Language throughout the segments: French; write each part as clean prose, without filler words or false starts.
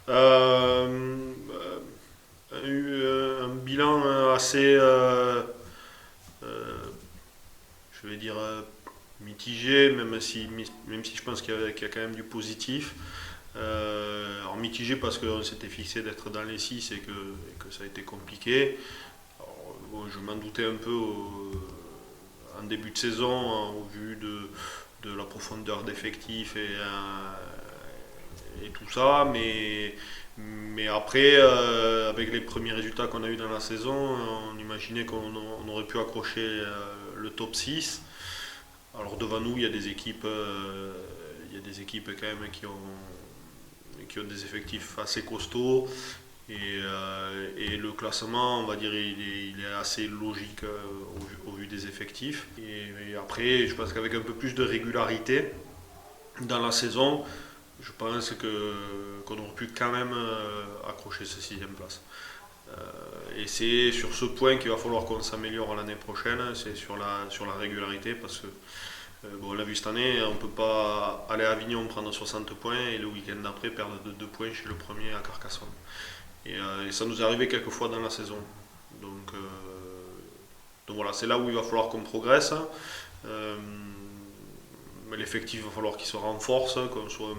Euh, eu un bilan assez, euh, je vais dire, mitigé, même si je pense qu'il y a quand même du positif. Alors mitigé parce qu'on s'était fixé d'être dans les 6 et que ça a été compliqué. Alors, bon, je m'en doutais un peu en début de saison, hein, au vu de la profondeur d'effectifs et tout ça, mais après, avec les premiers résultats qu'on a eu dans la saison, on imaginait qu'on aurait pu accrocher le top 6. Alors devant nous, il y a des équipes quand même qui ont des effectifs assez costauds. Et le classement, on va dire, il est assez logique au vu des effectifs. Et après, je pense qu'avec un peu plus de régularité dans la saison, je pense qu'on aurait pu quand même accrocher ce sixième place. Et c'est sur ce point qu'il va falloir qu'on s'améliore l'année prochaine, c'est sur la régularité, parce que bon, on l'a vu cette année, on ne peut pas aller à Avignon prendre 60 points et le week-end d'après perdre de 2 points chez le premier à Carcassonne. Et ça nous est arrivé quelques fois dans la saison. Donc, euh, donc voilà, c'est là où il va falloir qu'on progresse. Euh, mais l'effectif, il va falloir qu'il se renforce, qu'on soit un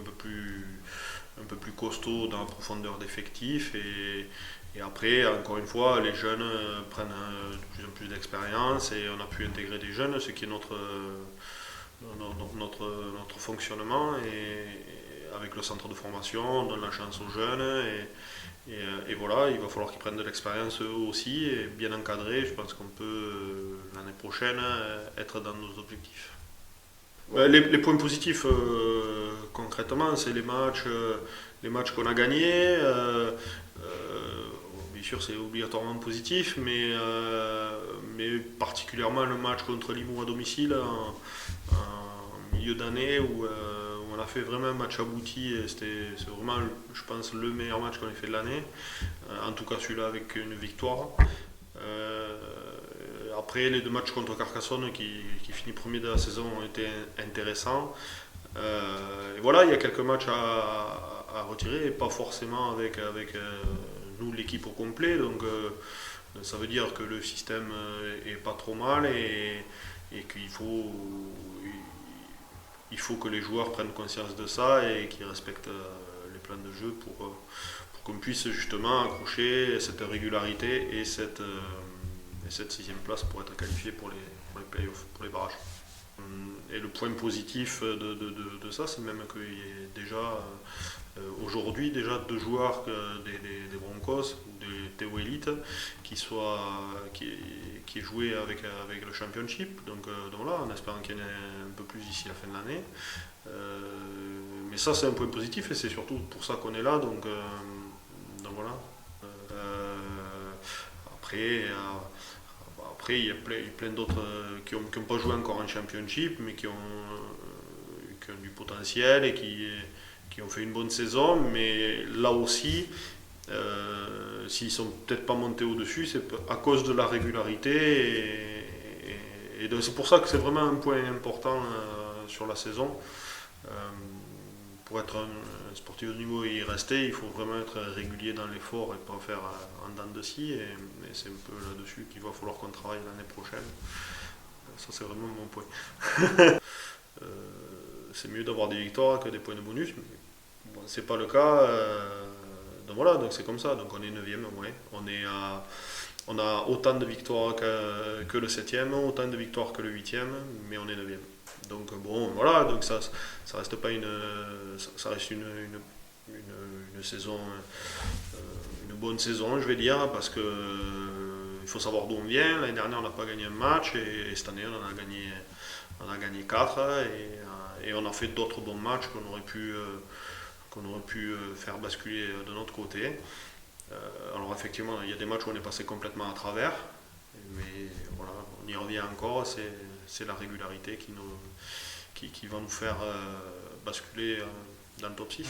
peu plus costaud dans la profondeur d'effectifs. Et après, encore une fois, les jeunes prennent de plus en plus d'expérience et on a pu intégrer des jeunes, ce qui est notre fonctionnement. Et avec le centre de formation, on donne la chance aux jeunes. Et voilà, il va falloir qu'ils prennent de l'expérience eux aussi et bien encadrés. Je pense qu'on peut l'année prochaine être dans nos objectifs. Les points positifs, concrètement, c'est les matchs qu'on a gagnés. Bien sûr, c'est obligatoirement positif, mais particulièrement le match contre Limoux à domicile en milieu d'année où on a fait vraiment un match abouti. Et c'est vraiment, je pense, le meilleur match qu'on ait fait de l'année. En tout cas, celui-là avec une victoire. Euh, Après, les deux matchs contre Carcassonne qui finit premier de la saison ont été intéressants. Et voilà, il y a quelques matchs à retirer, et pas forcément avec nous, l'équipe au complet. Donc ça veut dire que le système est pas trop mal et qu'il faut que les joueurs prennent conscience de ça et qu'ils respectent les plans de jeu pour qu'on puisse justement accrocher cette régularité et cette sixième place pour être qualifié pour les playoffs, pour les barrages. Et le point positif de ça, c'est même qu'il y ait déjà aujourd'hui déjà deux joueurs des Broncos ou des Théo Elite qui jouaient avec le Championship. Donc là, en espérant qu'il y en ait un peu plus d'ici la fin de l'année. Mais ça, c'est un point positif et c'est surtout pour ça qu'on est là. Donc voilà. Euh, après, après, il y a plein d'autres qui n'ont pas joué encore en Championship, mais qui ont du potentiel et qui ont fait une bonne saison. Mais là aussi, s'ils sont peut-être pas montés au-dessus, c'est à cause de la régularité. Et donc c'est pour ça que c'est vraiment un point important sur la saison. Euh, pour être un sportif de niveau et y rester, il faut vraiment être régulier dans l'effort et pas faire en dents de scie. Et c'est un peu là-dessus qu'il va falloir qu'on travaille l'année prochaine. Ça, c'est vraiment mon point. Euh, c'est mieux d'avoir des victoires que des points de bonus, mais bon, c'est pas le cas. Donc voilà, donc c'est comme ça. Donc on est 9ème, ouais. On a autant de victoires que le 7ème, autant de victoires que le 8ème, mais on est 9ème. Donc bon, voilà, donc ça reste pas ça reste une saison, une bonne saison, je vais dire, parce que il faut savoir d'où on vient. L'année dernière, on n'a pas gagné un match et cette année, on a gagné 4 et on a fait d'autres bons matchs qu'on aurait pu faire basculer de notre côté. Alors effectivement, il y a des matchs où on est passé complètement à travers, mais voilà, on y revient encore, c'est la régularité qui va nous faire basculer dans le top 6.